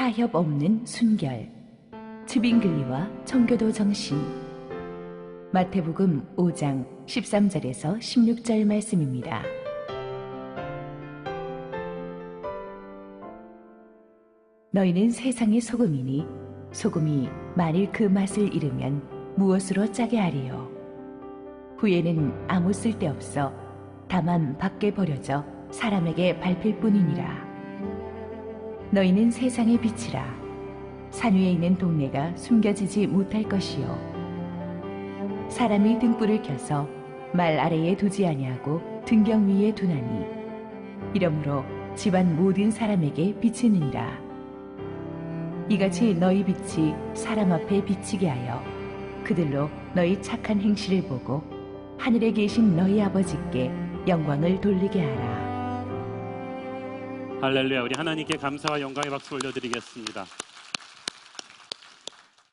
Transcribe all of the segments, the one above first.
타협 없는 순결, 츠빙글리와 청교도 정신. 마태복음 5장 13절에서 16절 말씀입니다. 너희는 세상의 소금이니 소금이 만일 그 맛을 잃으면 무엇으로 짜게 하리요? 후에는 아무 쓸데없어 다만 밖에 버려져 사람에게 밟힐 뿐이니라. 너희는 세상의 빛이라. 산 위에 있는 동네가 숨겨지지 못할 것이요, 사람이 등불을 켜서 말 아래에 두지 아니하고 등경 위에 두나니 이러므로 집안 모든 사람에게 비치느니라. 이같이 너희 빛이 사람 앞에 비치게 하여 그들로 너희 착한 행실을 보고 하늘에 계신 너희 아버지께 영광을 돌리게 하라. 할렐루야. 우리 하나님께 감사와 영광의 박수 올려드리겠습니다.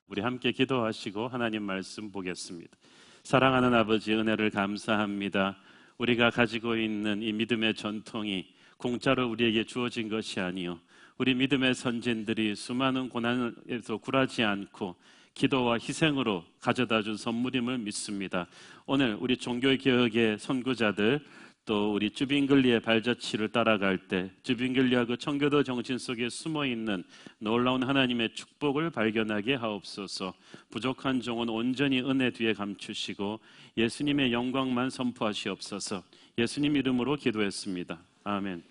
우리 함께 기도하시고 하나님 말씀 보겠습니다. 사랑하는 아버지, 은혜를 감사합니다. 우리가 가지고 있는 이 믿음의 전통이 공짜로 우리에게 주어진 것이 아니요, 우리 믿음의 선진들이 수많은 고난에서 굴하지 않고 기도와 희생으로 가져다 준 선물임을 믿습니다. 오늘 우리 종교개혁의 선구자들, 또 우리 쯔빙글리의 발자취를 따라갈 때 쯔빙글리와 그 청교도 정신 속에 숨어있는 놀라운 하나님의 축복을 발견하게 하옵소서. 부족한 종은 온전히 은혜 뒤에 감추시고 예수님의 영광만 선포하시옵소서. 예수님 이름으로 기도했습니다. 아멘.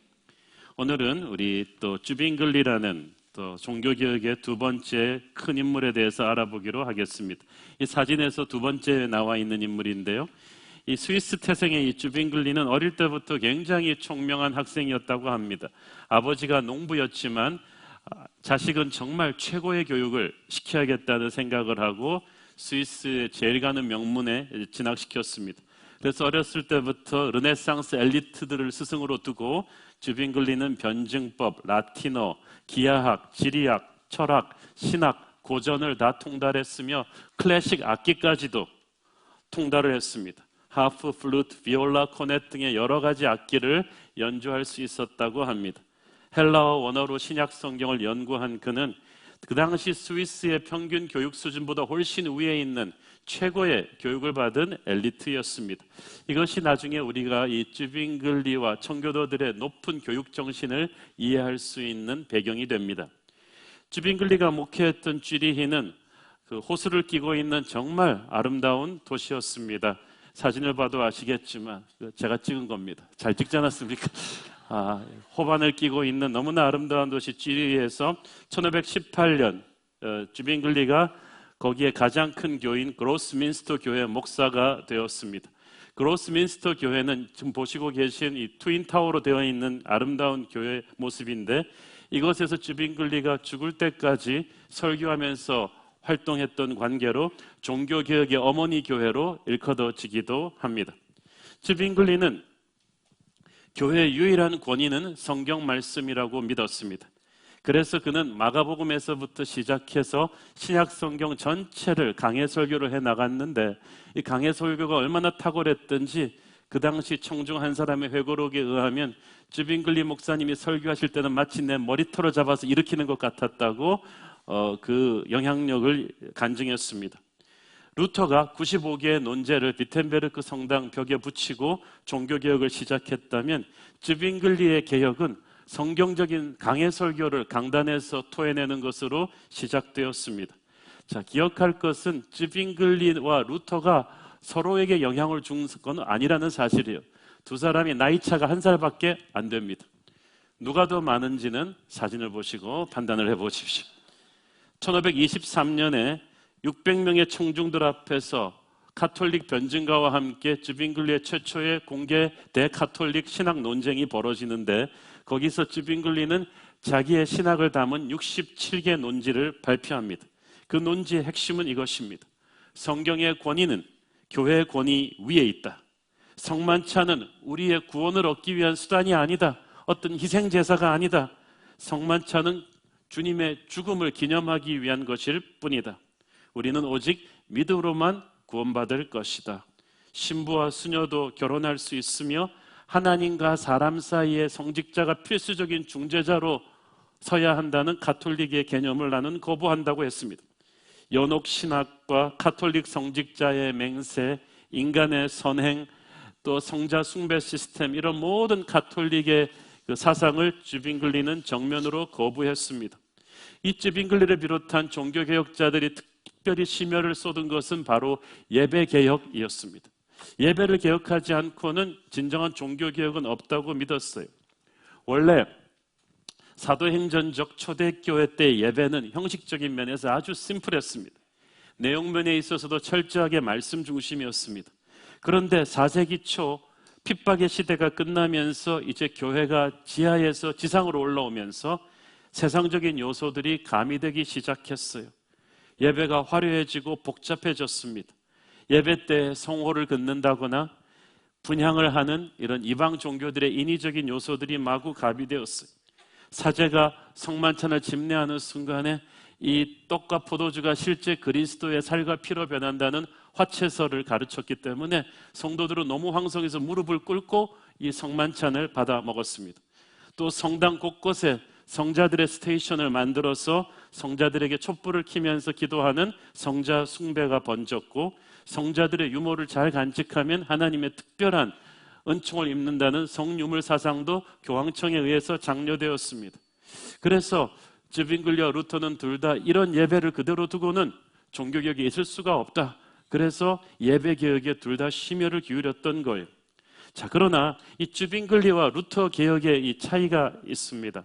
오늘은 우리 또 쯔빙글리라는 또 종교개혁의 두 번째 큰 인물에 대해서 알아보기로 하겠습니다. 이 사진에서 두 번째 나와 있는 인물인데요, 이 스위스 태생의 이 쯔빙글리는 어릴 때부터 굉장히 총명한 학생이었다고 합니다. 아버지가 농부였지만 자식은 정말 최고의 교육을 시켜야겠다는 생각을 하고 스위스의 제일 가는 명문에 진학시켰습니다. 그래서 어렸을 때부터 르네상스 엘리트들을 스승으로 두고 쯔빙글리는 변증법, 라틴어, 기하학, 지리학, 철학, 신학, 고전을 다 통달했으며 클래식 악기까지도 통달을 했습니다. 하프, 플루트, 비올라, 코넷 등의 여러 가지 악기를 연주할 수 있었다고 합니다. 헬라어 원어로 신약 성경을 연구한 그는 그 당시 스위스의 평균 교육 수준보다 훨씬 위에 있는 최고의 교육을 받은 엘리트였습니다. 이것이 나중에 우리가 이 쯔빙글리와 청교도들의 높은 교육 정신을 이해할 수 있는 배경이 됩니다. 쯔빙글리가 목회했던 쥐리히는 그 호수를 끼고 있는 정말 아름다운 도시였습니다. 사진을 봐도 아시겠지만 제가 찍은 겁니다. 잘 찍지 않았습니까? 호반을 끼고 있는 너무나 아름다운 도시 쥐리히에서 1518년 쯔빙글리가 거기에 가장 큰 교인 그로스민스터 교회 목사가 되었습니다. 그로스민스터 교회는 지금 보시고 계신 이 트윈타워로 되어 있는 아름다운 교회 모습인데, 이것에서 쯔빙글리가 죽을 때까지 설교하면서 활동했던 관계로 종교개혁의 어머니 교회로 일컬어지기도 합니다. 쯔빙글리는 교회의 유일한 권위는 성경 말씀이라고 믿었습니다. 그래서 그는 마가복음에서부터 시작해서 신약 성경 전체를 강해 설교를 해 나갔는데, 이 강해 설교가 얼마나 탁월했던지 그 당시 청중 한 사람의 회고록에 의하면 쯔빙글리 목사님이 설교하실 때는 마치 내 머리털을 잡아서 일으키는 것 같았다고 그 영향력을 간증했습니다. 루터가 95개의 논제를 비텐베르크 성당 벽에 붙이고 종교개혁을 시작했다면 쯔빙글리의 개혁은 성경적인 강해 설교를 강단에서 토해내는 것으로 시작되었습니다. 자, 기억할 것은 쯔빙글리와 루터가 서로에게 영향을 준 건 아니라는 사실이에요. 두 사람이 나이 차가 한 살밖에 안 됩니다. 누가 더 많은지는 사진을 보시고 판단을 해보십시오. 1523년에 600명의 청중들 앞에서 카톨릭 변증가와 함께 쯔빙글리의 최초의 공개 대카톨릭 신학 논쟁이 벌어지는데, 거기서 쯔빙글리는 자기의 신학을 담은 67개 논지를 발표합니다. 그 논지의 핵심은 이것입니다. 성경의 권위는 교회의 권위 위에 있다. 성만찬은 우리의 구원을 얻기 위한 수단이 아니다. 어떤 희생제사가 아니다. 성만찬은 주님의 죽음을 기념하기 위한 것일 뿐이다. 우리는 오직 믿음으로만 구원받을 것이다. 신부와 수녀도 결혼할 수 있으며 하나님과 사람 사이의 성직자가 필수적인 중재자로 서야 한다는 가톨릭의 개념을 나는 거부한다고 했습니다. 연옥 신학과 가톨릭 성직자의 맹세, 인간의 선행, 또 성자 숭배 시스템, 이런 모든 가톨릭의 그 사상을 쯔빙글리는 정면으로 거부했습니다. 이 쯔빙글리를 비롯한 종교개혁자들이 특별히 심혈을 쏟은 것은 바로 예배개혁이었습니다. 예배를 개혁하지 않고는 진정한 종교개혁은 없다고 믿었어요. 원래 사도행전적 초대교회 때 예배는 형식적인 면에서 아주 심플했습니다. 내용면에 있어서도 철저하게 말씀 중심이었습니다. 그런데 4세기 초 핍박의 시대가 끝나면서 이제 교회가 지하에서 지상으로 올라오면서 세상적인 요소들이 가미되기 시작했어요. 예배가 화려해지고 복잡해졌습니다. 예배 때 성호를 긋는다거나 분향을 하는 이런 이방 종교들의 인위적인 요소들이 마구 가미되었어요. 사제가 성만찬을 집례하는 순간에 이 떡과 포도주가 실제 그리스도의 살과 피로 변한다는 화채설을 가르쳤기 때문에 성도들은 너무 황송해서 무릎을 꿇고 이 성만찬을 받아 먹었습니다. 또 성당 곳곳에 성자들의 스테이션을 만들어서 성자들에게 촛불을 켜면서 기도하는 성자 숭배가 번졌고, 성자들의 유모를 잘 간직하면 하나님의 특별한 은총을 입는다는 성유물 사상도 교황청에 의해서 장려되었습니다. 그래서 쯔빙글리와 루터는 둘 다 이런 예배를 그대로 두고는 종교개혁이 있을 수가 없다. 그래서 예배개혁에 둘 다 심혈을 기울였던 거예요. 자, 그러나 이 쯔빙글리와 루터 개혁의 이 차이가 있습니다.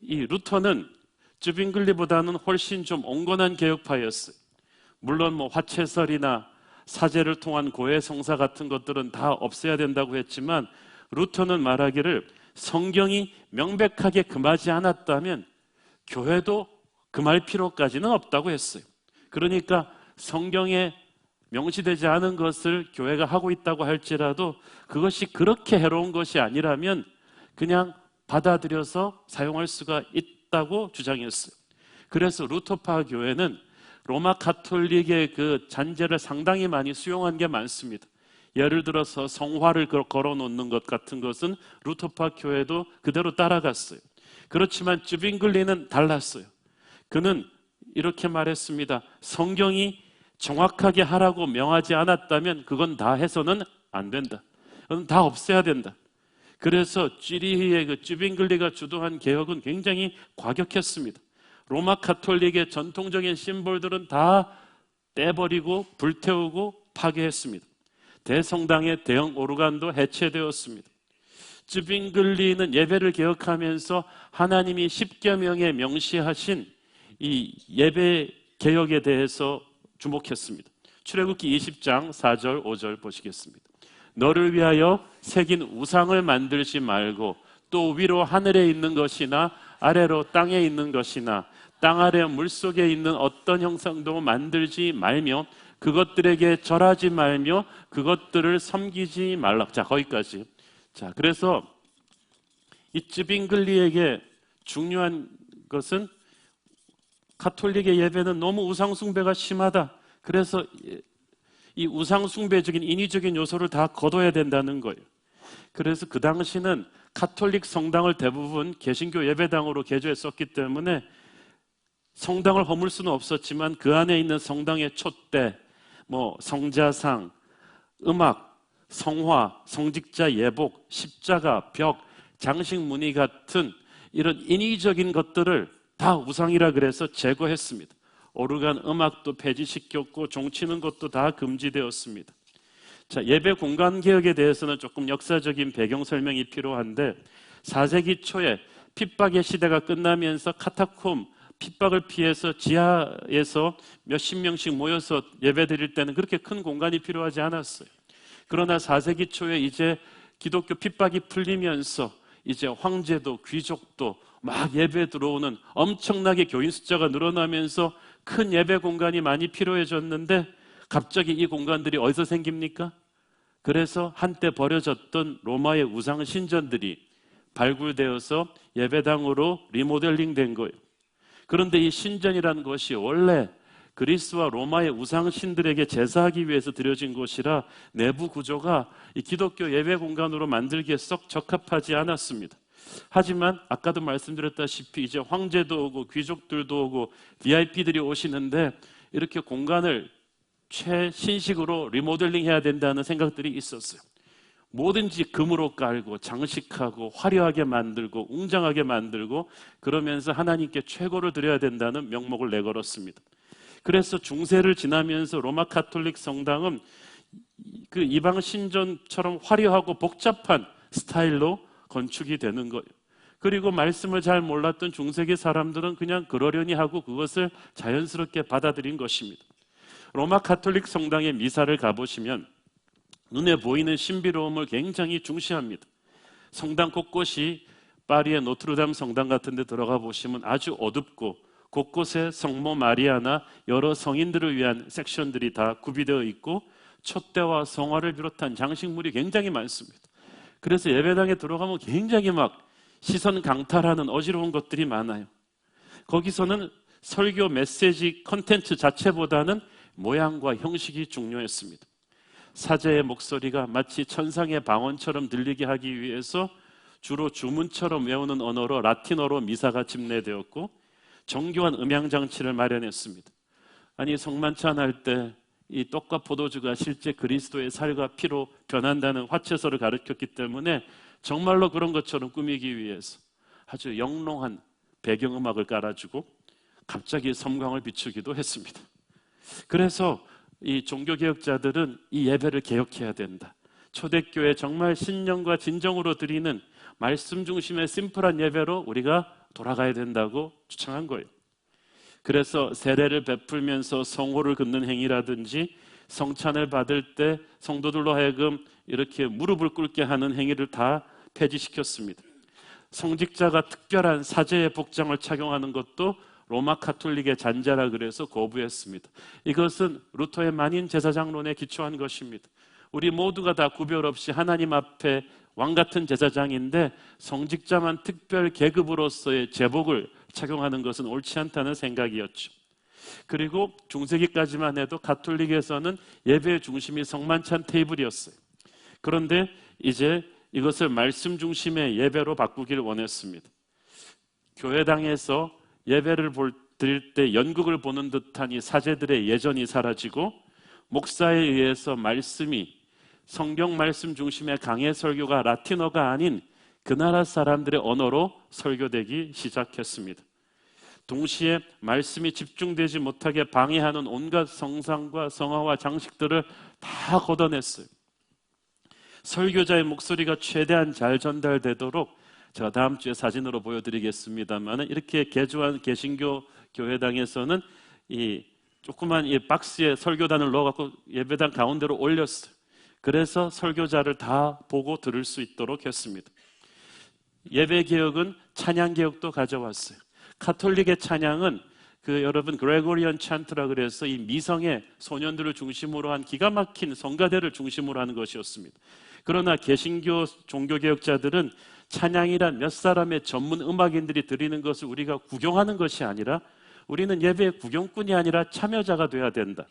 이 루터는 쯔빙글리보다는 훨씬 좀 온건한 개혁파였어요. 물론 뭐 화채설이나 사제를 통한 고해 성사 같은 것들은 다 없애야 된다고 했지만, 루터는 말하기를 성경이 명백하게 금하지 않았다면 교회도 금할 필요까지는 없다고 했어요. 그러니까 성경에 명시되지 않은 것을 교회가 하고 있다고 할지라도 그것이 그렇게 해로운 것이 아니라면 그냥 받아들여서 사용할 수가 있다고 주장했어요. 그래서 루터파 교회는 로마 가톨릭의 그 잔재를 상당히 많이 수용한 게 많습니다. 예를 들어서 성화를 걸어놓는 것 같은 것은 루터파 교회도 그대로 따라갔어요. 그렇지만 쯔빙글리는 달랐어요. 그는 이렇게 말했습니다. 성경이 정확하게 하라고 명하지 않았다면 그건 다 해서는 안 된다. 그건 다 없애야 된다. 그래서 쥐리히의 그 쯔빙글리가 주도한 개혁은 굉장히 과격했습니다. 로마 가톨릭의 전통적인 심볼들은 다 떼버리고 불태우고 파괴했습니다. 대성당의 대형 오르간도 해체되었습니다. 쯔빙글리는 예배를 개혁하면서 하나님이 십계명에 명시하신 이 예배 개혁에 대해서 주목했습니다. 출애굽기 20장 4절 5절 보시겠습니다. 너를 위하여 새긴 우상을 만들지 말고 또 위로 하늘에 있는 것이나 아래로 땅에 있는 것이나 땅 아래 물속에 있는 어떤 형상도 만들지 말며 그것들에게 절하지 말며 그것들을 섬기지 말라. 자, 거기까지. 자, 그래서 이 쯔빙글리에게 중요한 것은 가톨릭의 예배는 너무 우상숭배가 심하다. 그래서 이 우상숭배적인 인위적인 요소를 다 거둬야 된다는 거예요. 그래서 그 당시는 가톨릭 성당을 대부분 개신교 예배당으로 개조했었기 때문에 성당을 허물 수는 없었지만 그 안에 있는 성당의 촛대, 뭐 성자상, 음악, 성화, 성직자 예복, 십자가, 벽, 장식 무늬 같은 이런 인위적인 것들을 다 우상이라 그래서 제거했습니다. 오르간 음악도 폐지시켰고 종치는 것도 다 금지되었습니다. 자, 예배 공간 개혁에 대해서는 조금 역사적인 배경 설명이 필요한데 4세기 초에 핍박의 시대가 끝나면서 카타콤 핍박을 피해서 지하에서 몇십 명씩 모여서 예배드릴 때는 그렇게 큰 공간이 필요하지 않았어요. 그러나 4세기 초에 이제 기독교 핍박이 풀리면서 이제 황제도 귀족도 막 예배 들어오는 엄청나게 교인 숫자가 늘어나면서 큰 예배 공간이 많이 필요해졌는데 갑자기 이 공간들이 어디서 생깁니까? 그래서 한때 버려졌던 로마의 우상 신전들이 발굴되어서 예배당으로 리모델링 된 거예요. 그런데 이 신전이라는 것이 원래 그리스와 로마의 우상신들에게 제사하기 위해서 드려진 곳이라 내부 구조가 이 기독교 예배 공간으로 만들기에 썩 적합하지 않았습니다. 하지만 아까도 말씀드렸다시피 이제 황제도 오고 귀족들도 오고 VIP들이 오시는데 이렇게 공간을 최신식으로 리모델링 해야 된다는 생각들이 있었어요. 뭐든지 금으로 깔고 장식하고 화려하게 만들고 웅장하게 만들고 그러면서 하나님께 최고를 드려야 된다는 명목을 내걸었습니다. 그래서 중세를 지나면서 로마 가톨릭 성당은 그 이방 신전처럼 화려하고 복잡한 스타일로 건축이 되는 거예요. 그리고 말씀을 잘 몰랐던 중세기 사람들은 그냥 그러려니 하고 그것을 자연스럽게 받아들인 것입니다. 로마 가톨릭 성당의 미사를 가보시면 눈에 보이는 신비로움을 굉장히 중시합니다. 성당 곳곳이 파리의 노트르담 성당 같은 데 들어가 보시면 아주 어둡고 곳곳에 성모 마리아나 여러 성인들을 위한 섹션들이 다 구비되어 있고 촛대와 성화를 비롯한 장식물이 굉장히 많습니다. 그래서 예배당에 들어가면 굉장히 막 시선 강탈하는 어지러운 것들이 많아요. 거기서는 설교 메시지 컨텐츠 자체보다는 모양과 형식이 중요했습니다. 사제의 목소리가 마치 천상의 방언처럼 들리게 하기 위해서 주로 주문처럼 외우는 언어로 라틴어로 미사가 집례되었고 정교한 음향장치를 마련했습니다. 아니 성만찬할 때 이 떡과 포도주가 실제 그리스도의 살과 피로 변한다는 화채서를 가르쳤기 때문에 정말로 그런 것처럼 꾸미기 위해서 아주 영롱한 배경음악을 깔아주고 갑자기 섬광을 비추기도 했습니다. 그래서 이 종교개혁자들은 이 예배를 개혁해야 된다. 초대교회 정말 신령과 진정으로 드리는 말씀 중심의 심플한 예배로 우리가 돌아가야 된다고 주창한 거예요. 그래서 세례를 베풀면서 성호를 긋는 행위라든지 성찬을 받을 때 성도들로 하여금 이렇게 무릎을 꿇게 하는 행위를 다 폐지시켰습니다. 성직자가 특별한 사제의 복장을 착용하는 것도 로마 가톨릭의 잔자라 그래서 거부했습니다. 이것은 루터의 만인 제사장론에 기초한 것입니다. 우리 모두가 다 구별 없이 하나님 앞에 왕같은 제사장인데 성직자만 특별 계급으로서의 제복을 착용하는 것은 옳지 않다는 생각이었죠. 그리고 중세기까지만 해도 가톨릭에서는 예배의 중심이 성만찬 테이블이었어요. 그런데 이제 이것을 말씀 중심의 예배로 바꾸기를 원했습니다. 교회당에서 예배를 드릴 때 연극을 보는 듯한 이 사제들의 예전이 사라지고 목사에 의해서 말씀이 성경 말씀 중심의 강해 설교가 라틴어가 아닌 그 나라 사람들의 언어로 설교되기 시작했습니다. 동시에 말씀이 집중되지 못하게 방해하는 온갖 성상과 성화와 장식들을 다 걷어냈어요. 설교자의 목소리가 최대한 잘 전달되도록 제가 다음 주에 사진으로 보여드리겠습니다만 이렇게 개조한 개신교 교회당에서는 이 조그만 이 박스에 설교단을 넣어갖고 예배당 가운데로 올렸어요. 그래서 설교자를 다 보고 들을 수 있도록 했습니다. 예배개혁은 찬양개혁도 가져왔어요. 가톨릭의 찬양은 여러분 그레고리안 찬트라 그래서 이 미성의 소년들을 중심으로 한 기가 막힌 성가대를 중심으로 하는 것이었습니다. 그러나 개신교 종교개혁자들은 찬양이란 몇 사람의 전문 음악인들이 드리는 것을 우리가 구경하는 것이 아니라 우리는 예배의 구경꾼이 아니라 참여자가 돼야 된다.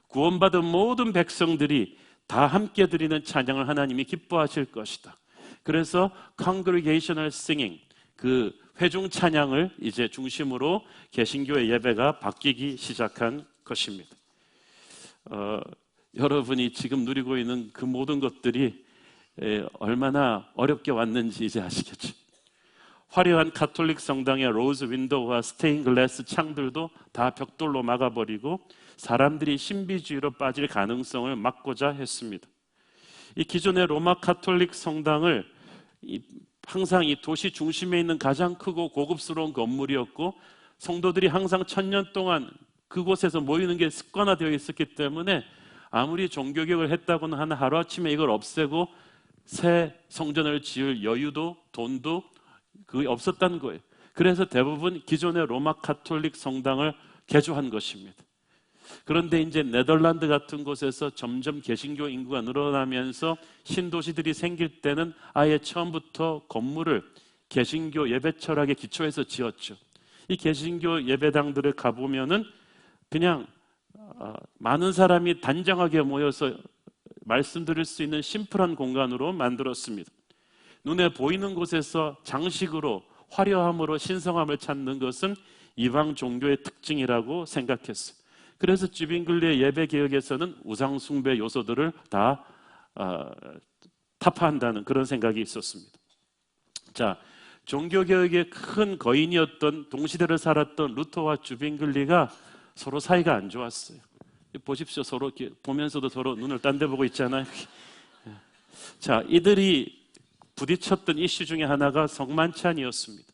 구원받은 모든 백성들이 다 함께 드리는 찬양을 하나님이 기뻐하실 것이다. 그래서 congregational singing, 그 회중 찬양을 이제 중심으로 개신교의 예배가 바뀌기 시작한 것입니다. 여러분이 지금 누리고 있는 그 모든 것들이 얼마나 어렵게 왔는지 이제 아시겠죠? 화려한 가톨릭 성당의 로즈 윈도우와 스테인 글래스 창들도 다 벽돌로 막아버리고 사람들이 신비주의로 빠질 가능성을 막고자 했습니다. 이 기존의 로마 가톨릭 성당을 항상 이 도시 중심에 있는 가장 크고 고급스러운 건물이었고 성도들이 항상 1000년 동안 그곳에서 모이는 게 습관화되어 있었기 때문에 아무리 종교개혁을 했다고는 하나 하루아침에 이걸 없애고 새 성전을 지을 여유도 돈도 그게 없었다는 거예요. 그래서 대부분 기존의 로마 가톨릭 성당을 개조한 것입니다. 그런데 이제 네덜란드 같은 곳에서 점점 개신교 인구가 늘어나면서 신도시들이 생길 때는 아예 처음부터 건물을 개신교 예배 철학에 기초해서 지었죠. 이 개신교 예배당들을 가보면은 그냥 많은 사람이 단정하게 모여서 말씀드릴 수 있는 심플한 공간으로 만들었습니다. 눈에 보이는 곳에서 장식으로 화려함으로 신성함을 찾는 것은 이방 종교의 특징이라고 생각했어요. 그래서 쥐빙글리의 예배 개혁에서는 우상 숭배 요소들을 다 타파한다는 그런 생각이 있었습니다. 자, 종교 개혁의 큰 거인이었던 동시대를 살았던 루터와 쥐빙글리가 서로 사이가 안 좋았어요. 보십시오. 서로 이렇게 보면서도 서로 눈을 딴 데 보고 있잖아요. 자, 이들이 부딪혔던 이슈 중에 하나가 성만찬이었습니다.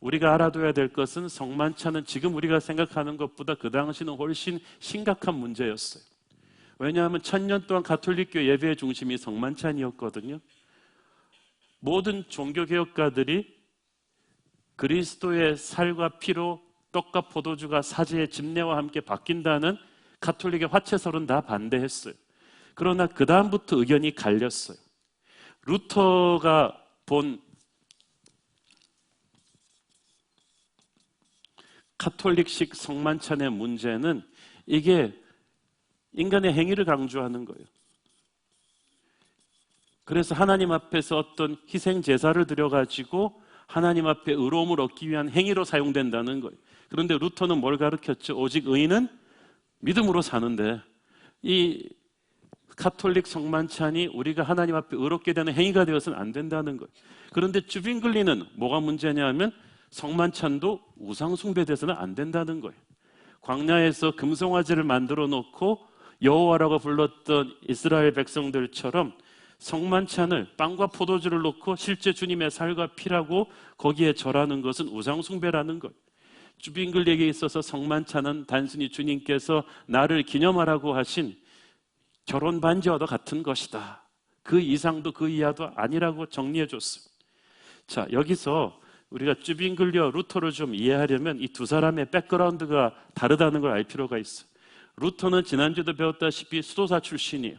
우리가 알아둬야 될 것은 성만찬은 지금 우리가 생각하는 것보다 그 당시는 훨씬 심각한 문제였어요. 왜냐하면 1000년 동안 가톨릭교 예배의 중심이 성만찬이었거든요. 모든 종교개혁가들이 그리스도의 살과 피로 떡과 포도주가 사제의 집례와 함께 바뀐다는 가톨릭의 화채설은 다 반대했어요. 그러나 그 다음부터 의견이 갈렸어요. 루터가 본 가톨릭식 성만찬의 문제는 이게 인간의 행위를 강조하는 거예요. 그래서 하나님 앞에서 어떤 희생 제사를 드려가지고 하나님 앞에 의로움을 얻기 위한 행위로 사용된다는 거예요. 그런데 루터는 뭘 가르쳤죠? 오직 의인은 믿음으로 사는데 이 가톨릭 성만찬이 우리가 하나님 앞에 의롭게 되는 행위가 되어서는 안 된다는 거예요. 그런데 쥐빙글리는 뭐가 문제냐면 성만찬도 우상 숭배돼서는 안 된다는 거예요. 광야에서 금송아지를 만들어 놓고 여호와라고 불렀던 이스라엘 백성들처럼 성만찬을 빵과 포도주를 놓고 실제 주님의 살과 피라고 거기에 절하는 것은 우상 숭배라는 거예요. 쥐빙글리에게 있어서 성만찬은 단순히 주님께서 나를 기념하라고 하신 결혼 반지와도 같은 것이다. 그 이상도 그 이하도 아니라고 정리해 줬습니다. 자, 여기서 우리가 쥐빙글리와 루터를 좀 이해하려면 이 두 사람의 백그라운드가 다르다는 걸 알 필요가 있어요. 루터는 지난주에도 배웠다시피 수도사 출신이에요.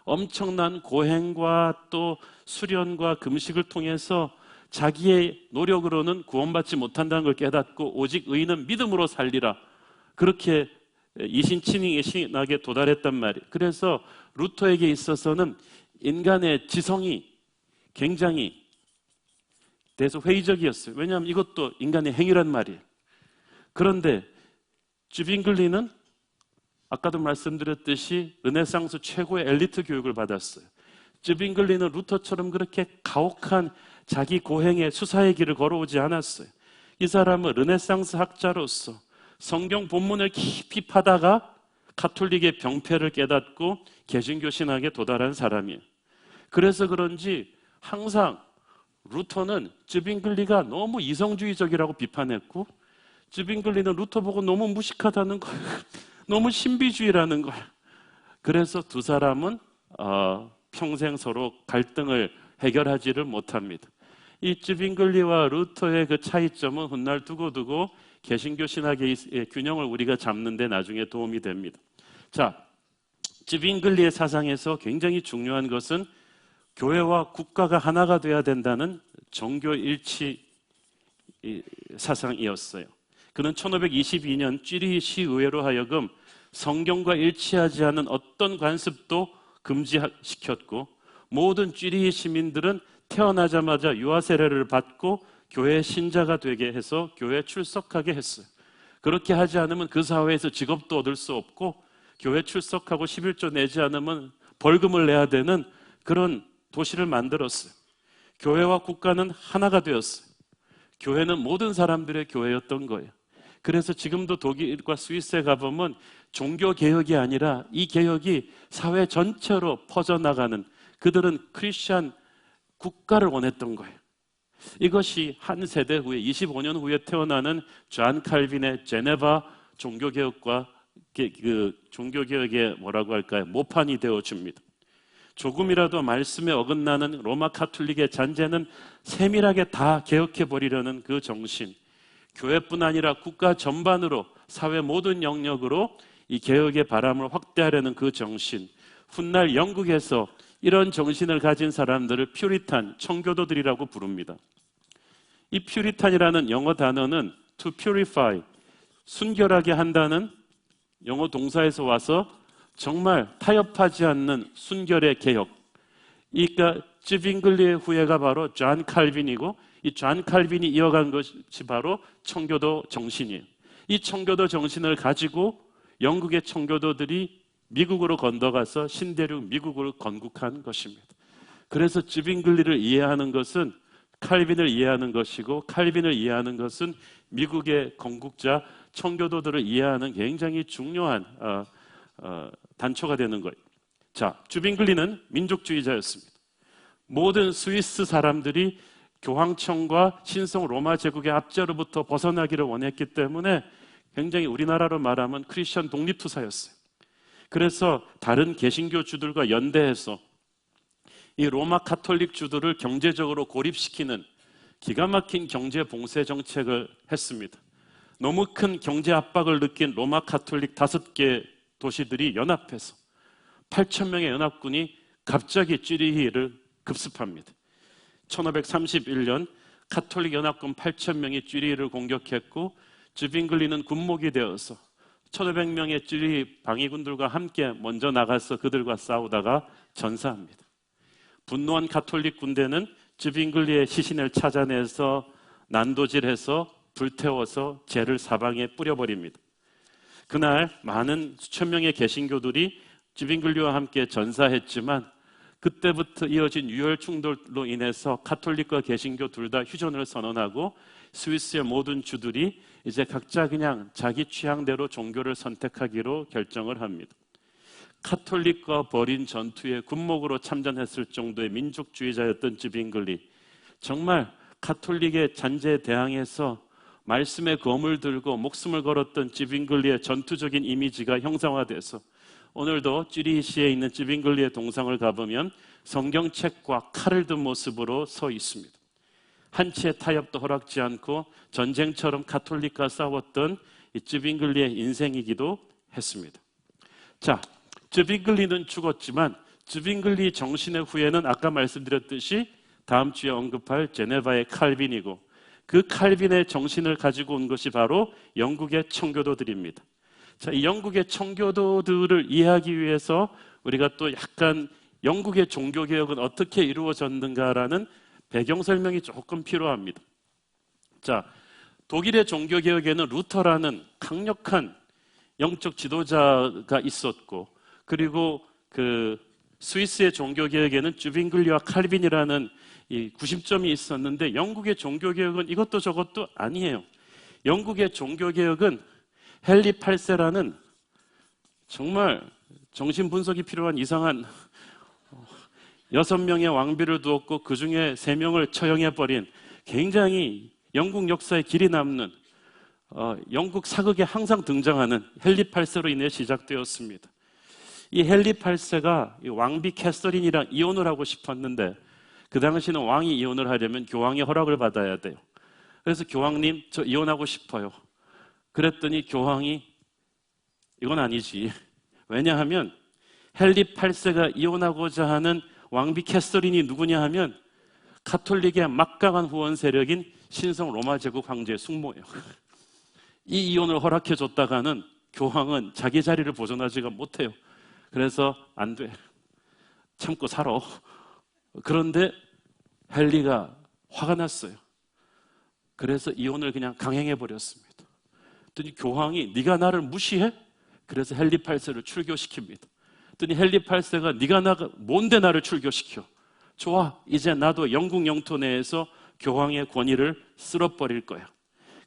엄청난 고행과 또 수련과 금식을 통해서 자기의 노력으로는 구원받지 못한다는 걸 깨닫고 오직 의인은 믿음으로 살리라. 그렇게 이신친이의 신학에 도달했단 말이에요. 그래서 루터에게 있어서는 인간의 지성이 굉장히 대소회의적이었어요. 왜냐하면 이것도 인간의 행위란 말이에요. 그런데 쥐빙글리는 아까도 말씀드렸듯이 르네상스 최고의 엘리트 교육을 받았어요. 쥐빙글리는 루터처럼 그렇게 가혹한 자기 고행의 수사의 길을 걸어오지 않았어요. 이 사람은 르네상스 학자로서 성경 본문을 깊이 파다가 가톨릭의 병폐를 깨닫고 개신교 신학에 도달한 사람이에요. 그래서 그런지 항상 루터는 쥐빙글리가 너무 이성주의적이라고 비판했고 쥐빙글리는 루터 보고 너무 무식하다는 거예요. 너무 신비주의라는 거예요. 그래서 두 사람은 평생 서로 갈등을 해결하지를 못합니다. 이 쥐빙글리와 루터의 그 차이점은 훗날 두고두고 개신교 신학의 균형을 우리가 잡는 데 나중에 도움이 됩니다. 자, 쥐빙글리의 사상에서 굉장히 중요한 것은 교회와 국가가 하나가 돼야 된다는 종교 일치 사상이었어요. 그는 1522년 쥐리히 시의회로 하여금 성경과 일치하지 않은 어떤 관습도 금지시켰고 모든 쥐리히 시민들은 태어나자마자 유아 세례를 받고 교회 신자가 되게 해서 교회에 출석하게 했어요. 그렇게 하지 않으면 그 사회에서 직업도 얻을 수 없고 교회 출석하고 11조 내지 않으면 벌금을 내야 되는 그런 도시를 만들었어요. 교회와 국가는 하나가 되었어요. 교회는 모든 사람들의 교회였던 거예요. 그래서 지금도 독일과 스위스에 가보면 종교개혁이 아니라 이 개혁이 사회 전체로 퍼져나가는 그들은 크리스찬 국가를 원했던 거예요. 이것이 한 세대 후에 25년 후에 태어나는 존 칼빈의 제네바 종교개혁과 그 종교개혁의 뭐라고 할까요? 모판이 되어줍니다. 조금이라도 말씀에 어긋나는 로마 가톨릭의 잔재는 세밀하게 다 개혁해버리려는 그 정신, 교회뿐 아니라 국가 전반으로 사회 모든 영역으로 이 개혁의 바람을 확대하려는 그 정신, 훗날 영국에서 이런 정신을 가진 사람들을 퓨리탄, 청교도들이라고 부릅니다. 이 퓨리탄이라는 영어 단어는 to purify, 순결하게 한다는 영어 동사에서 와서 정말 타협하지 않는 순결의 개혁. 그러니까 쯔빙글리의 후예가 바로 존 칼빈이고, 이 존 칼빈이 이어간 것이 바로 청교도 정신이에요. 이 청교도 정신을 가지고 영국의 청교도들이 미국으로 건너가서 신대륙 미국을 건국한 것입니다. 그래서 쯔빙글리를 이해하는 것은 칼빈을 이해하는 것이고, 칼빈을 이해하는 것은 미국의 건국자 청교도들을 이해하는 굉장히 중요한 단초가 되는 거예요. 자, 쯔빙글리는 민족주의자였습니다. 모든 스위스 사람들이 교황청과 신성 로마 제국의 압제로부터 벗어나기를 원했기 때문에 굉장히 우리나라로 말하면 크리스천 독립투사였어요. 그래서 다른 개신교주들과 연대해서 이 로마 카톨릭 주들을 경제적으로 고립시키는 기가 막힌 경제 봉쇄 정책을 했습니다. 너무 큰 경제 압박을 느낀 로마 카톨릭 5개 도시들이 연합해서 8,000명의 연합군이 갑자기 쥐리히를 급습합니다. 1531년 카톨릭 연합군 8,000명이 쥐리히를 공격했고, 쯔빙글리는 군목이 되어서 1,500명의 쥐리히 방위군들과 함께 먼저 나가서 그들과 싸우다가 전사합니다. 분노한 카톨릭 군대는 쯔빙글리의 시신을 찾아내서 난도질해서 불태워서 죄를 사방에 뿌려버립니다. 그날 많은 수천 명의 개신교들이 쯔빙글리와 함께 전사했지만, 그때부터 이어진 유혈 충돌로 인해서 카톨릭과 개신교 둘 다 휴전을 선언하고, 스위스의 모든 주들이 이제 각자 그냥 자기 취향대로 종교를 선택하기로 결정을 합니다. 카톨릭과 벌인 전투에 군목으로 참전했을 정도의 민족주의자였던 쯔빙글리, 정말 카톨릭의 잔재에 대항해서 말씀의 검을 들고 목숨을 걸었던 쯔빙글리의 전투적인 이미지가 형상화돼서 오늘도 쥐리히시에 있는 쯔빙글리의 동상을 가보면 성경책과 칼을 든 모습으로 서 있습니다. 한치의 타협도 허락지 않고 전쟁처럼 카톨릭과 싸웠던 이 쯔빙글리의 인생이기도 했습니다. 자, 쯔빙글리는 죽었지만 쯔빙글리 정신의 후예는 아까 말씀드렸듯이 다음 주에 언급할 제네바의 칼빈이고, 그 칼빈의 정신을 가지고 온 것이 바로 영국의 청교도들입니다. 자, 이 영국의 청교도들을 이해하기 위해서 우리가 또 약간 영국의 종교개혁은 어떻게 이루어졌는가라는 배경 설명이 조금 필요합니다. 자, 독일의 종교개혁에는 루터라는 강력한 영적 지도자가 있었고, 그리고 그 스위스의 종교개혁에는 쯔빙글리와 칼빈이라는 이 구심점이 있었는데, 영국의 종교개혁은 이것도 저것도 아니에요. 영국의 종교개혁은 헨리 8세라는 정말 정신분석이 필요한 이상한 6명의 왕비를 두었고 그 중에 3명을 처형해버린 굉장히 영국 역사에 길이 남는 영국 사극에 항상 등장하는 헨리 8세로 인해 시작되었습니다. 이 헨리 8세가 왕비 캐서린이랑 이혼을 하고 싶었는데, 그 당시는 왕이 이혼을 하려면 교황의 허락을 받아야 돼요. 그래서 교황님, 저 이혼하고 싶어요. 그랬더니 교황이 이건 아니지. 왜냐하면 헨리 8세가 이혼하고자 하는 왕비 캐서린이 누구냐 하면 카톨릭의 막강한 후원 세력인 신성 로마 제국 황제의 숙모예요. 이 이혼을 허락해 줬다가는 교황은 자기 자리를 보존하지가 못해요. 그래서 안 돼. 참고 살아. 그런데 헨리가 화가 났어요. 그래서 이혼을 그냥 강행해 버렸습니다. 그랬더니 교황이 네가 나를 무시해? 그래서 헨리 8세를 출교시킵니다. 그랬더니 헨리 8세가 네가 뭔데 나를 출교시켜? 좋아, 이제 나도 영국 영토 내에서 교황의 권위를 쓸어버릴 거야.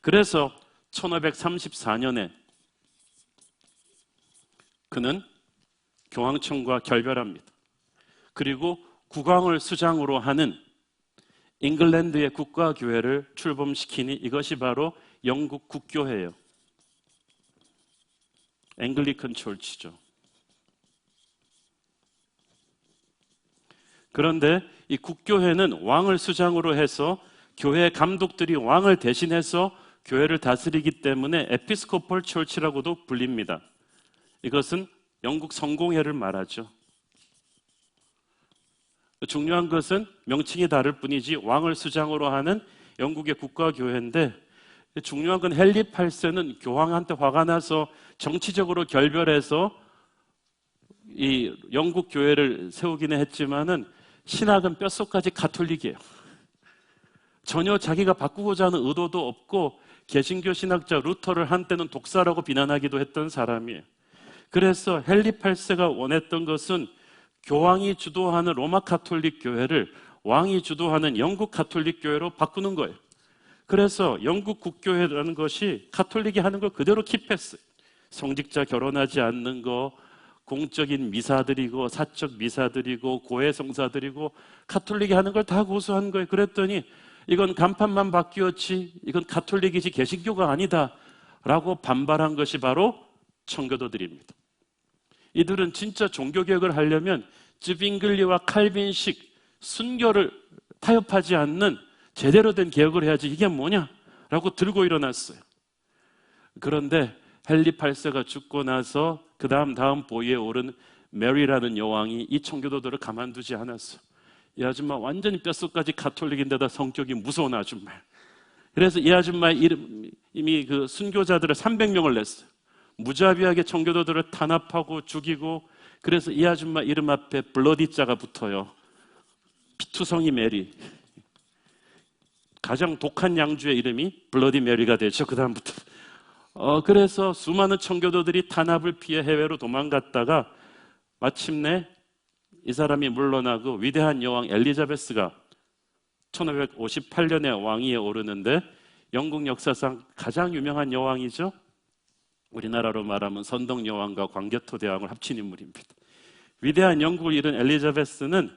그래서 1534년에 그는 교황청과 결별합니다. 그리고 국왕을 수장으로 하는 잉글랜드의 국가교회를 출범시키니 이것이 바로 영국 국교회예요. 앵글리컨 철치죠. 그런데 이 국교회는 왕을 수장으로 해서 교회 감독들이 왕을 대신해서 교회를 다스리기 때문에 에피스코폴 철치라고도 불립니다. 이것은 영국 성공회를 말하죠. 중요한 것은 명칭이 다를 뿐이지 왕을 수장으로 하는 영국의 국가교회인데, 중요한 건 헨리 8세는 교황한테 화가 나서 정치적으로 결별해서 이 영국 교회를 세우기는 했지만은 신학은 뼛속까지 가톨릭이에요. 전혀 자기가 바꾸고자 하는 의도도 없고 개신교 신학자 루터를 한때는 독사라고 비난하기도 했던 사람이에요. 그래서 헨리 8세가 원했던 것은 교황이 주도하는 로마 가톨릭 교회를 왕이 주도하는 영국 가톨릭 교회로 바꾸는 거예요. 그래서 영국 국교회라는 것이 가톨릭이 하는 걸 그대로 킵했어요. 성직자 결혼하지 않는 거, 공적인 미사 드리고 사적 미사 드리고 고해 성사 드리고 가톨릭이 하는 걸 다 고수한 거예요. 그랬더니 이건 간판만 바뀌었지 이건 가톨릭이지 개신교가 아니다 라고 반발한 것이 바로 청교도들입니다. 이들은 진짜 종교개혁을 하려면 즈빙글리와 칼빈식 순교를 타협하지 않는 제대로 된 개혁을 해야지 이게 뭐냐라고 들고 일어났어요. 그런데 헨리 8세가 죽고 나서 그 다음 보위에 오른 메리라는 여왕이 이 청교도들을 가만두지 않았어. 이 아줌마 완전히 뼛속까지 가톨릭인데다 성격이 무서운 아줌마. 그래서 이 아줌마의 이미 그 순교자들을 300명을 냈어요. 무자비하게 청교도들을 탄압하고 죽이고, 그래서 이 아줌마 이름 앞에 블러디 자가 붙어요. 피투성이 메리. 가장 독한 양주의 이름이 블러디 메리가 되죠. 그 다음부터. 그래서 수많은 청교도들이 탄압을 피해 해외로 도망갔다가 마침내 이 사람이 물러나고 위대한 여왕 엘리자베스가 1558년에 왕위에 오르는데 영국 역사상 가장 유명한 여왕이죠. 우리나라로 말하면 선덕여왕과 광개토대왕을 합친 인물입니다. 위대한 영국을 이룬 엘리자베스는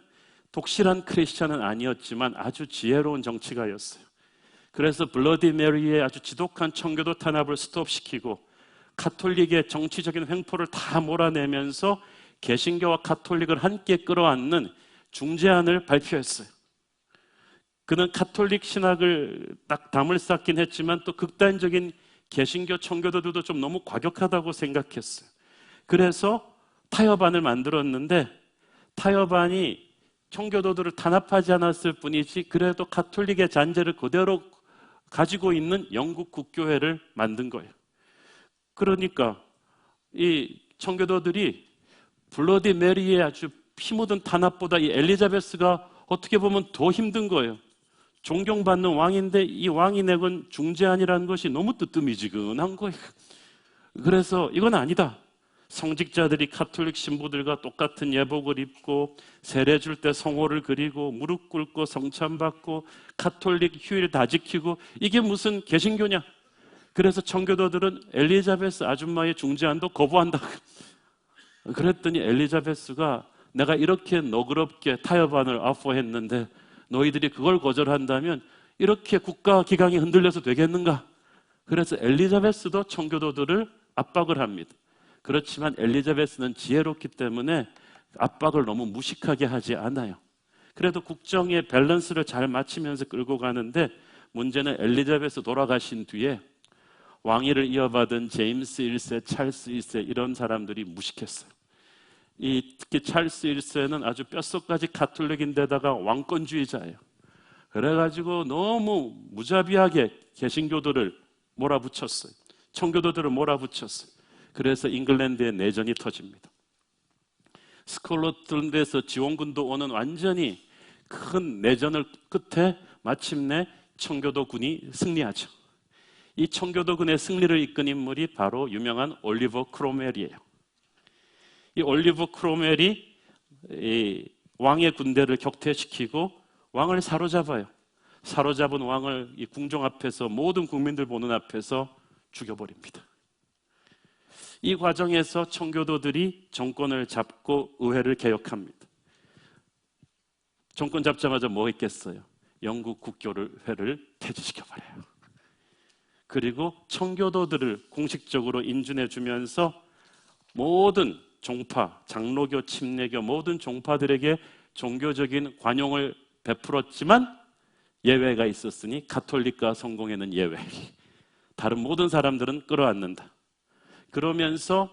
독실한 크리스찬은 아니었지만 아주 지혜로운 정치가였어요. 그래서 블러디 메리의 아주 지독한 청교도 탄압을 스톱시키고 가톨릭의 정치적인 횡포를 다 몰아내면서 개신교와 가톨릭을 함께 끌어안는 중재안을 발표했어요. 그는 가톨릭 신학을 딱 담을 쌓긴 했지만 또 극단적인 개신교 청교도들도 좀 너무 과격하다고 생각했어요. 그래서 타협안을 만들었는데 타협안이 청교도들을 탄압하지 않았을 뿐이지 그래도 가톨릭의 잔재를 그대로 가지고 있는 영국 국교회를 만든 거예요. 그러니까 이 청교도들이 블러디 메리의 아주 피 묻은 탄압보다 이 엘리자베스가 어떻게 보면 더 힘든 거예요. 존경받는 왕인데 이 왕이 내건 중재안이라는 것이 너무 뜨뜻미지근한 거예요. 그래서 이건 아니다. 성직자들이 가톨릭 신부들과 똑같은 예복을 입고 세례 줄 때 성호를 그리고 무릎 꿇고 성찬받고 가톨릭 휴일 다 지키고 이게 무슨 개신교냐. 그래서 청교도들은 엘리자베스 아줌마의 중재안도 거부한다. 그랬더니 엘리자베스가 내가 이렇게 너그럽게 타협안을 오퍼했는데 너희들이 그걸 거절한다면 이렇게 국가 기강이 흔들려서 되겠는가? 그래서 엘리자베스도 청교도들을 압박을 합니다. 그렇지만 엘리자베스는 지혜롭기 때문에 압박을 너무 무식하게 하지 않아요. 그래도 국정의 밸런스를 잘 맞추면서 끌고 가는데 문제는 엘리자베스 돌아가신 뒤에 왕위를 이어받은 제임스 1세, 찰스 1세 이런 사람들이 무식했어요. 특히 찰스 1세는 아주 뼛속까지 가톨릭인데다가 왕권주의자예요. 그래가지고 너무 무자비하게 개신교도를 몰아붙였어요. 청교도들을 몰아붙였어요. 그래서 잉글랜드에 내전이 터집니다. 스코틀랜드에서 지원군도 오는 완전히 큰 내전을 끝에 마침내 청교도군이 승리하죠. 이 청교도군의 승리를 이끈 인물이 바로 유명한 올리버 크롬웰이에요. 이 올리버 크롬웰이 왕의 군대를 격퇴시키고 왕을 사로잡아요. 사로잡은 왕을 이 궁정 앞에서 모든 국민들 보는 앞에서 죽여버립니다. 이 과정에서 청교도들이 정권을 잡고 의회를 개혁합니다. 정권 잡자마자 뭐 했겠어요? 영국 국교회를 폐지시켜버려요. 그리고 청교도들을 공식적으로 인준해 주면서 모든 종파, 장로교, 침례교 모든 종파들에게 종교적인 관용을 베풀었지만 예외가 있었으니 가톨릭과 성공회는 예외. 다른 모든 사람들은 끌어안는다. 그러면서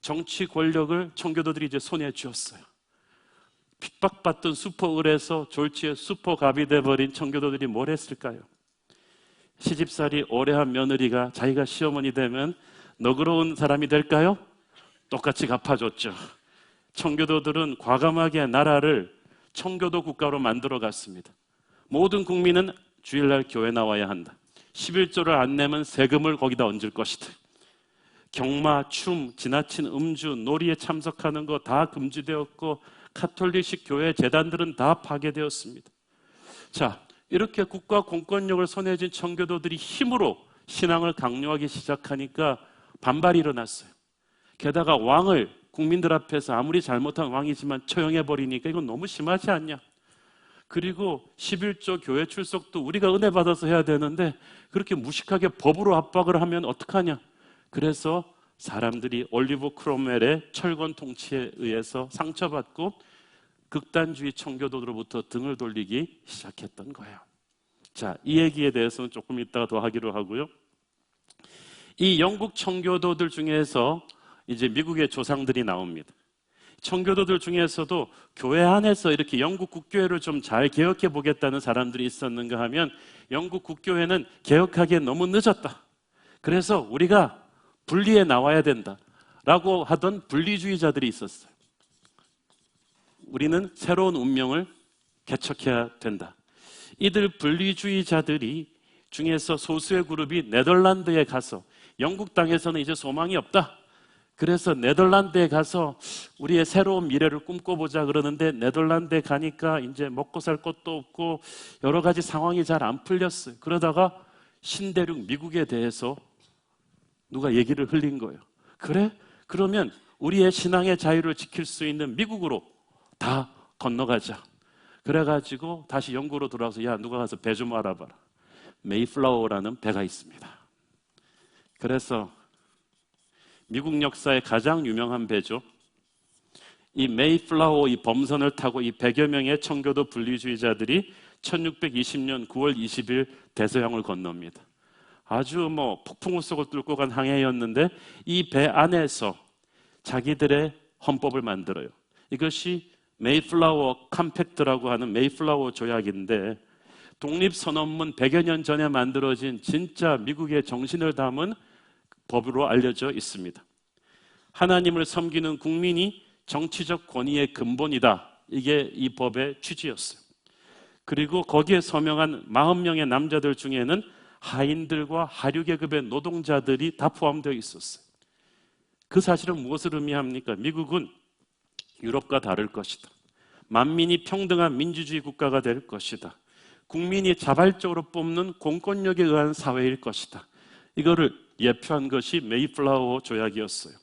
정치 권력을 청교도들이 이제 손에 쥐었어요. 핍박받던 슈퍼을에서 졸지에 슈퍼갑이 돼버린 청교도들이 뭘 했을까요? 시집살이 오래한 며느리가 자기가 시어머니 되면 너그러운 사람이 될까요? 똑같이 갚아줬죠. 청교도들은 과감하게 나라를 청교도 국가로 만들어 갔습니다. 모든 국민은 주일날 교회 나와야 한다. 11조를 안 내면 세금을 거기다 얹을 것이다. 경마, 춤, 지나친 음주, 놀이에 참석하는 거 다 금지되었고 카톨릭식 교회 재단들은 다 파괴되었습니다. 자, 이렇게 국가 공권력을 손에 쥔 청교도들이 힘으로 신앙을 강요하기 시작하니까 반발이 일어났어요. 게다가 왕을 국민들 앞에서 아무리 잘못한 왕이지만 처형해버리니까 이건 너무 심하지 않냐. 그리고 11조 교회 출석도 우리가 은혜 받아서 해야 되는데 그렇게 무식하게 법으로 압박을 하면 어떡하냐. 그래서 사람들이 올리버 크롬웰의 철권 통치에 의해서 상처받고 극단주의 청교도로부터 등을 돌리기 시작했던 거예요. 자, 이 얘기에 대해서는 조금 이따가 더 하기로 하고요. 이 영국 청교도들 중에서 이제 미국의 조상들이 나옵니다. 청교도들 중에서도 교회 안에서 이렇게 영국 국교회를 좀 잘 개혁해 보겠다는 사람들이 있었는가 하면 영국 국교회는 개혁하기에 너무 늦었다. 그래서 우리가 분리해 나와야 된다라고 하던 분리주의자들이 있었어요. 우리는 새로운 운명을 개척해야 된다. 이들 분리주의자들이 중에서 소수의 그룹이 네덜란드에 가서 영국 땅에서는 이제 소망이 없다. 그래서 네덜란드에 가서 우리의 새로운 미래를 꿈꿔보자 그러는데 네덜란드에 가니까 이제 먹고 살 것도 없고 여러 가지 상황이 잘 안 풀렸어요. 그러다가 신대륙 미국에 대해서 누가 얘기를 흘린 거예요. 그래? 그러면 우리의 신앙의 자유를 지킬 수 있는 미국으로 다 건너가자. 그래가지고 다시 영국으로 돌아와서 야 누가 가서 배 좀 알아봐라. 메이플라워라는 배가 있습니다. 그래서 미국 역사의 가장 유명한 배죠. 이 메이플라워 이 범선을 타고 이 100여 명의 청교도 분리주의자들이 1620년 9월 20일 대서양을 건넙니다. 아주 폭풍우 속을 뚫고 간 항해였는데 이 배 안에서 자기들의 헌법을 만들어요. 이것이 메이플라워 컴팩트라고 하는 메이플라워 조약인데 독립선언문 100여 년 전에 만들어진 진짜 미국의 정신을 담은 법으로 알려져 있습니다. 하나님을 섬기는 국민이 정치적 권위의 근본이다. 이게 이 법의 취지였어요. 그리고 거기에 서명한 40명의 남자들 중에는 하인들과 하류계급의 노동자들이 다 포함되어 있었어요. 그 사실은 무엇을 의미합니까? 미국은 유럽과 다를 것이다. 만민이 평등한 민주주의 국가가 될 것이다. 국민이 자발적으로 뽑는 공권력에 의한 사회일 것이다. 이거를 예표한 것이 메이플라워 조약이었어요.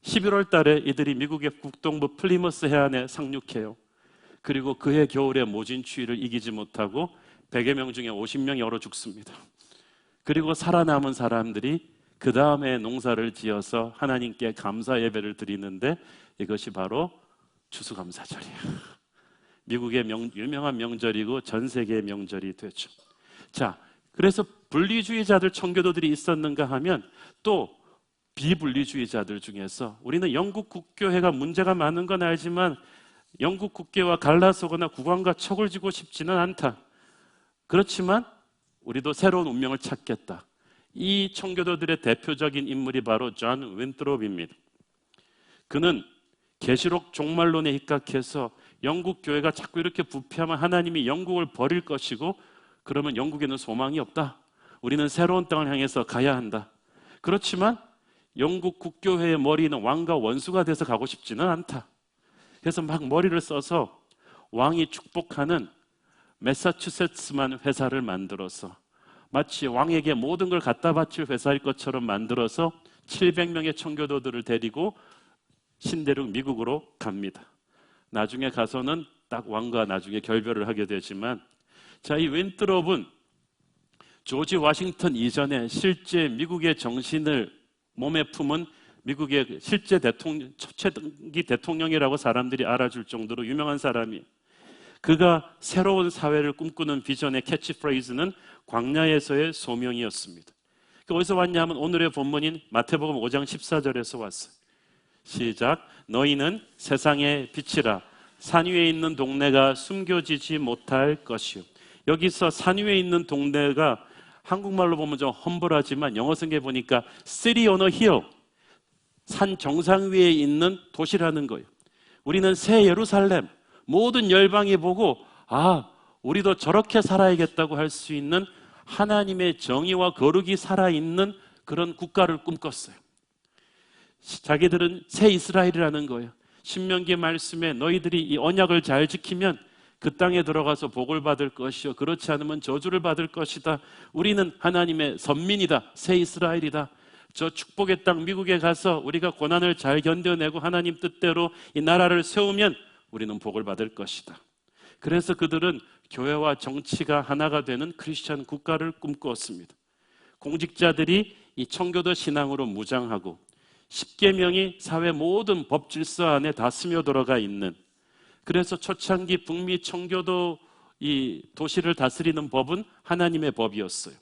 11월 달에 이들이 미국의 북동부 플리머스 해안에 상륙해요. 그리고 그해 겨울에 모진 추위를 이기지 못하고 100여 명 중에 50명이 얼어 죽습니다. 그리고 살아남은 사람들이 그 다음에 농사를 지어서 하나님께 감사 예배를 드리는데 이것이 바로 추수감사절이에요. 미국의 유명한 명절이고 전 세계의 명절이 되죠. 자, 그래서 분리주의자들 청교도들이 있었는가 하면 또 비분리주의자들 중에서 우리는 영국 국교회가 문제가 많은 건 알지만 영국 국교와 갈라서거나 국왕과 척을 지고 싶지는 않다. 그렇지만 우리도 새로운 운명을 찾겠다. 이 청교도들의 대표적인 인물이 바로 존 윈트롭입니다. 그는 계시록 종말론에 입각해서 영국 교회가 자꾸 이렇게 부패하면 하나님이 영국을 버릴 것이고 그러면 영국에는 소망이 없다. 우리는 새로운 땅을 향해서 가야 한다. 그렇지만 영국 국교회의 머리는 왕과 원수가 돼서 가고 싶지는 않다. 그래서 막 머리를 써서 왕이 축복하는 매사추세츠만 회사를 만들어서 마치 왕에게 모든 걸 갖다 바칠 회사일 것처럼 만들어서 700명의 청교도들을 데리고 신대륙 미국으로 갑니다. 나중에 가서는 딱 왕과 나중에 결별을 하게 되지만 자, 이 윈트롭은 조지 워싱턴 이전에 실제 미국의 정신을 몸에 품은 미국의 실제 대통령, 최단기 대통령이라고 사람들이 알아줄 정도로 유명한 사람이에요. 그가 새로운 사회를 꿈꾸는 비전의 캐치프레이즈는 광야에서의 소명이었습니다. 어디서 왔냐면 오늘의 본문인 마태복음 5장 14절에서 왔어요. 시작. 너희는 세상의 빛이라. 산 위에 있는 동네가 숨겨지지 못할 것이요. 여기서 산 위에 있는 동네가 한국말로 보면 좀 험불하지만 영어 성경에 보니까 City on a hill, 산 정상 위에 있는 도시라는 거예요. 우리는 새 예루살렘, 모든 열방이 보고 우리도 저렇게 살아야겠다고 할 수 있는 하나님의 정의와 거룩이 살아있는 그런 국가를 꿈꿨어요. 자기들은 새 이스라엘이라는 거예요. 신명기 말씀에 너희들이 이 언약을 잘 지키면 그 땅에 들어가서 복을 받을 것이요 그렇지 않으면 저주를 받을 것이다. 우리는 하나님의 선민이다. 새 이스라엘이다. 저 축복의 땅 미국에 가서 우리가 고난을 잘 견뎌내고 하나님 뜻대로 이 나라를 세우면 우리는 복을 받을 것이다. 그래서 그들은 교회와 정치가 하나가 되는 크리스천 국가를 꿈꾸었습니다. 공직자들이 이 청교도 신앙으로 무장하고 십계명이 사회 모든 법 질서 안에 다 스며들어가 있는, 그래서 초창기 북미 청교도 이 도시를 다스리는 법은 하나님의 법이었어요.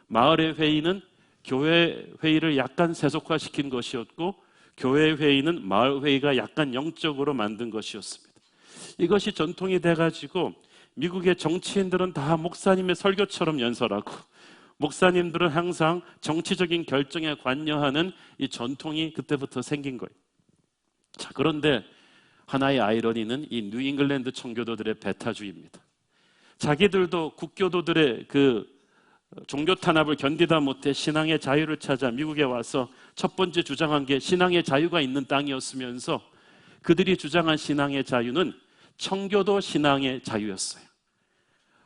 마을의 회의는 교회 회의를 약간 세속화시킨 것이었고 교회 회의는 마을 회의가 약간 영적으로 만든 것이었습니다. 이것이 전통이 돼가지고 미국의 정치인들은 다 목사님의 설교처럼 연설하고 목사님들은 항상 정치적인 결정에 관여하는 이 전통이 그때부터 생긴 거예요. 자, 그런데 하나의 아이러니는 이 뉴잉글랜드 청교도들의 배타주의입니다. 자기들도 국교도들의 그 종교 탄압을 견디다 못해 신앙의 자유를 찾아 미국에 와서 첫 번째 주장한 게 신앙의 자유가 있는 땅이었으면서 그들이 주장한 신앙의 자유는 청교도 신앙의 자유였어요.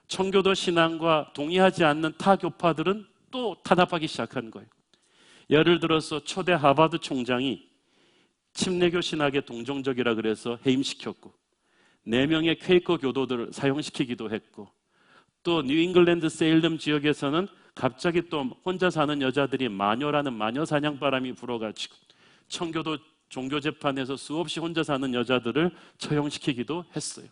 청교도 신앙과 동의하지 않는 타 교파들은 또 탄압하기 시작한 거예요. 예를 들어서 초대 하버드 총장이 침례교 신학에 동정적이라 그래서 해임시켰고 4명의 퀘이커 교도들을 사형시키기도 했고, 또 뉴잉글랜드 세일덤 지역에서는 갑자기 또 혼자 사는 여자들이 마녀라는 마녀 사냥바람이 불어가지고 청교도 종교재판에서 수없이 혼자 사는 여자들을 처형시키기도 했어요.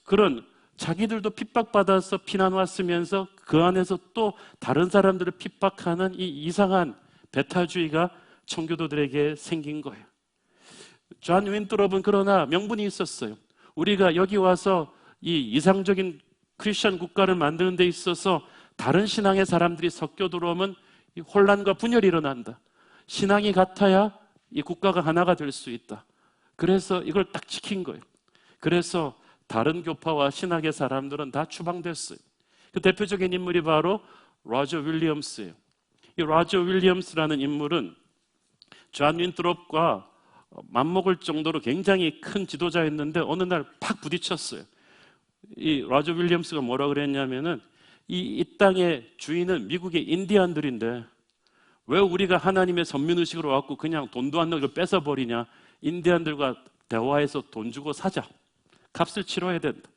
그런 자기들도 핍박받아서 피난 왔으면서 그 안에서 또 다른 사람들을 핍박하는 이 이상한 배타주의가 청교도들에게 생긴 거예요. 존 윈트롭은 그러나 명분이 있었어요. 우리가 여기 와서 이 이상적인 크리스천 국가를 만드는 데 있어서 다른 신앙의 사람들이 섞여 들어오면 혼란과 분열이 일어난다. 신앙이 같아야 이 국가가 하나가 될 수 있다. 그래서 이걸 딱 지킨 거예요. 그래서 다른 교파와 신학의 사람들은 다 추방됐어요. 그 대표적인 인물이 바로 로저 윌리엄스예요. 이 로저 윌리엄스라는 인물은 존 윈트롭과 맞먹을 정도로 굉장히 큰 지도자였는데 어느 날 팍 부딪혔어요. 이 로저 윌리엄스가 뭐라 그랬냐면은 이 땅의 주인은 미국의 인디안들인데 왜 우리가 하나님의 선민의식으로 왔고 그냥 돈도 안 내고 뺏어버리냐. 인디안들과 대화해서 돈 주고 사자. 값을 치러야 된다.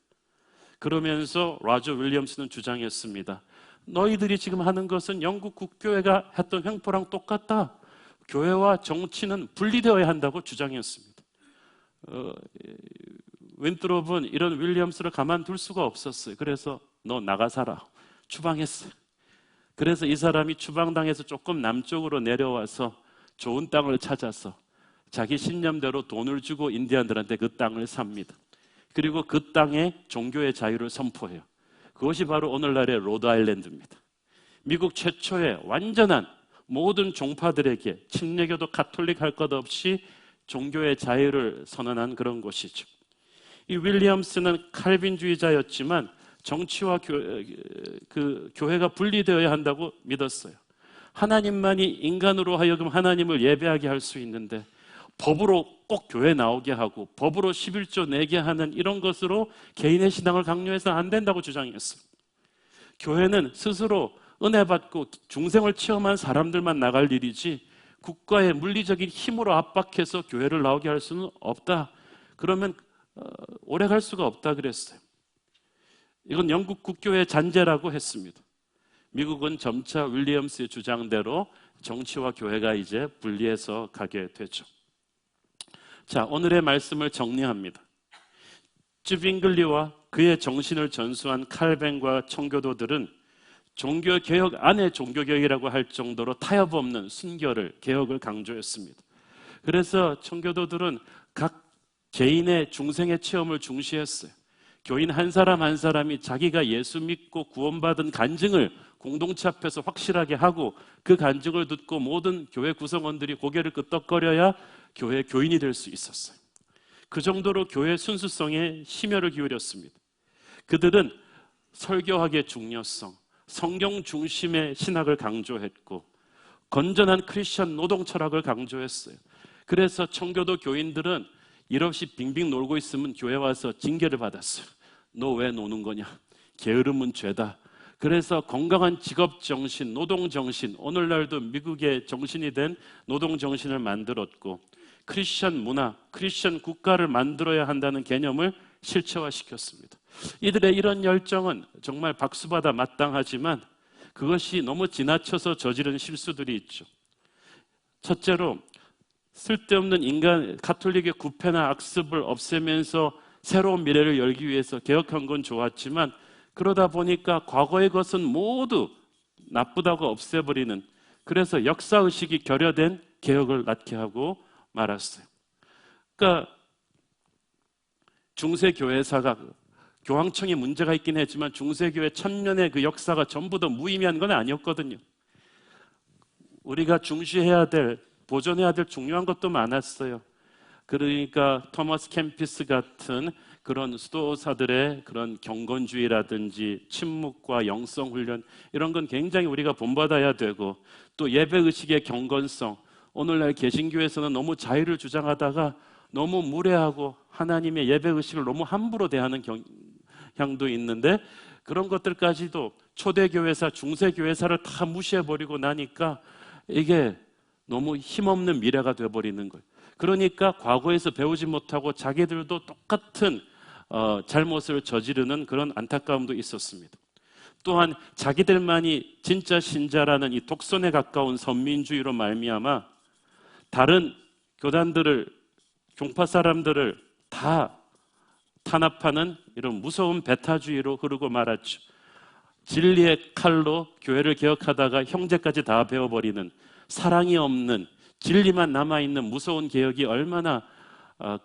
그러면서 로저 윌리엄스는 주장했습니다. 너희들이 지금 하는 것은 영국 국교회가 했던 횡포랑 똑같다. 교회와 정치는 분리되어야 한다고 주장했습니다. 윈트롭은 이런 윌리엄스를 가만둘 수가 없었어요. 그래서 너 나가 살아. 추방했어요. 그래서 이 사람이 추방당해서 조금 남쪽으로 내려와서 좋은 땅을 찾아서 자기 신념대로 돈을 주고 인디안들한테 그 땅을 삽니다. 그리고 그 땅에 종교의 자유를 선포해요. 그것이 바로 오늘날의 로드아일랜드입니다. 미국 최초의 완전한 모든 종파들에게 침례교도 카톨릭 할 것 없이 종교의 자유를 선언한 그런 곳이죠. 이 윌리엄스는 칼빈주의자였지만 정치와 교회가 분리되어야 한다고 믿었어요. 하나님만이 인간으로 하여금 하나님을 예배하게 할 수 있는데 법으로 꼭 교회 나오게 하고 법으로 11조 내게 하는 이런 것으로 개인의 신앙을 강요해서는 안 된다고 주장했어요. 교회는 스스로 은혜 받고 중생을 체험한 사람들만 나갈 일이지 국가의 물리적인 힘으로 압박해서 교회를 나오게 할 수는 없다. 그러면 오래 갈 수가 없다 그랬어요. 이건 영국 국교의 잔재라고 했습니다. 미국은 점차 윌리엄스의 주장대로 정치와 교회가 이제 분리해서 가게 되죠. 자, 오늘의 말씀을 정리합니다. 쯔빙글리와 그의 정신을 전수한 칼뱅과 청교도들은 종교개혁 안에 종교개혁이라고 할 정도로 타협 없는 순결을, 개혁을 강조했습니다. 그래서 청교도들은 각 개인의 중생의 체험을 중시했어요. 교인 한 사람 한 사람이 자기가 예수 믿고 구원받은 간증을 공동체 앞에서 확실하게 하고 그 간증을 듣고 모든 교회 구성원들이 고개를 끄덕거려야 교회 교인이 될 수 있었어요. 그 정도로 교회 순수성에 심혈을 기울였습니다. 그들은 설교학의 중요성, 성경 중심의 신학을 강조했고 건전한 크리스천 노동 철학을 강조했어요. 그래서 청교도 교인들은 일 없이 빙빙 놀고 있으면 교회 와서 징계를 받았어요. 너 왜 노는 거냐? 게으름은 죄다. 그래서 건강한 직업 정신, 노동 정신, 오늘날도 미국의 정신이 된 노동 정신을 만들었고 크리스천 문화, 크리스천 국가를 만들어야 한다는 개념을 실체화시켰습니다. 이들의 이런 열정은 정말 박수받아 마땅하지만 그것이 너무 지나쳐서 저지른 실수들이 있죠. 첫째로 쓸데없는 인간 가톨릭의 구패나 악습을 없애면서 새로운 미래를 열기 위해서 개혁한 건 좋았지만 그러다 보니까 과거의 것은 모두 나쁘다고 없애버리는, 그래서 역사의식이 결여된 개혁을 낳게 하고 말았어요. 그러니까 중세교회사가 교황청에 문제가 있긴 했지만 중세교회 천년의 그 역사가 전부 다 무의미한 건 아니었거든요. 우리가 중시해야 될, 보존해야 될 중요한 것도 많았어요. 그러니까 토마스 캠피스 같은 그런 수도사들의 그런 경건주의라든지 침묵과 영성훈련, 이런 건 굉장히 우리가 본받아야 되고, 또 예배의식의 경건성, 오늘날 개신교에서는 너무 자유를 주장하다가 너무 무례하고 하나님의 예배의식을 너무 함부로 대하는 경향도 있는데, 그런 것들까지도 초대교회사, 중세교회사를 다 무시해버리고 나니까 이게 너무 힘없는 미래가 되어버리는 거예요. 그러니까 과거에서 배우지 못하고 자기들도 똑같은 잘못을 저지르는 그런 안타까움도 있었습니다. 또한 자기들만이 진짜 신자라는 이 독선에 가까운 선민주의로 말미암아 다른 교단들을, 종파 사람들을 다 탄압하는 이런 무서운 배타주의로 흐르고 말았죠. 진리의 칼로 교회를 개혁하다가 형제까지 다 베어버리는, 사랑이 없는, 진리만 남아있는 무서운 개혁이 얼마나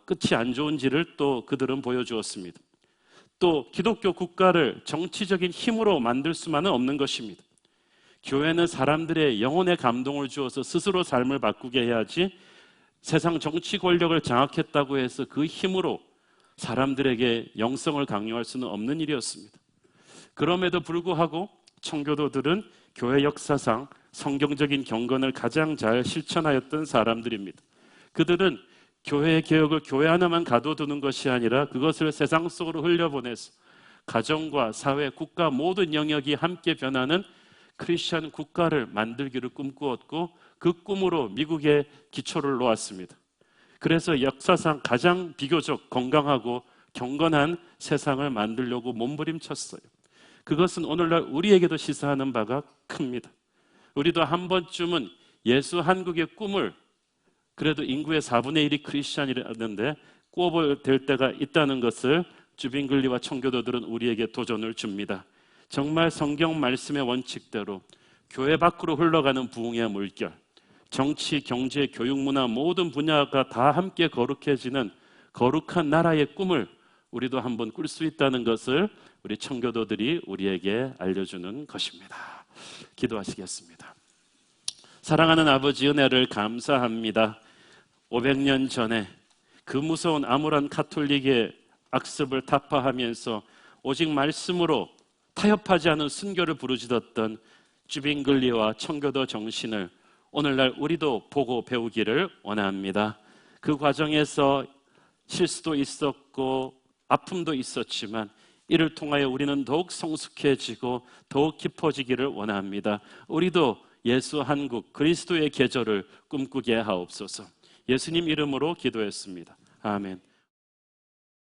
끝이 안 좋은지를 또 그들은 보여주었습니다. 또 기독교 국가를 정치적인 힘으로 만들 수만은 없는 것입니다. 교회는 사람들의 영혼에 감동을 주어서 스스로 삶을 바꾸게 해야지, 세상 정치 권력을 장악했다고 해서 그 힘으로 사람들에게 영성을 강요할 수는 없는 일이었습니다. 그럼에도 불구하고 청교도들은 교회 역사상 성경적인 경건을 가장 잘 실천하였던 사람들입니다. 그들은 교회의 개혁을 교회 하나만 가둬두는 것이 아니라 그것을 세상 속으로 흘려보내서 가정과 사회, 국가 모든 영역이 함께 변하는 크리스천 국가를 만들기를 꿈꾸었고 그 꿈으로 미국의 기초를 놓았습니다. 그래서 역사상 가장 비교적 건강하고 경건한 세상을 만들려고 몸부림쳤어요. 그것은 오늘날 우리에게도 시사하는 바가 큽니다. 우리도 한 번쯤은 예수 한국의 꿈을, 그래도 인구의 4분의 1이 크리스찬이라는데 꿔볼 될 때가 있다는 것을 주빈글리와 청교도들은 우리에게 도전을 줍니다. 정말 성경 말씀의 원칙대로 교회 밖으로 흘러가는 부흥의 물결, 정치, 경제, 교육, 문화 모든 분야가 다 함께 거룩해지는 거룩한 나라의 꿈을 우리도 한번 꿀 수 있다는 것을 우리 청교도들이 우리에게 알려주는 것입니다. 기도하시겠습니다. 사랑하는 아버지, 은혜를 감사합니다. 500년 전에 그 무서운 암울한 가톨릭의 악습을 타파하면서 오직 말씀으로 타협하지 않은 순교를 부르짖었던 주빈글리와 청교도 정신을 오늘날 우리도 보고 배우기를 원합니다. 그 과정에서 실수도 있었고 아픔도 있었지만 이를 통하여 우리는 더욱 성숙해지고 더욱 깊어지기를 원합니다. 우리도 예수 한국, 그리스도의 계절을 꿈꾸게 하옵소서. 예수님 이름으로 기도했습니다. 아멘.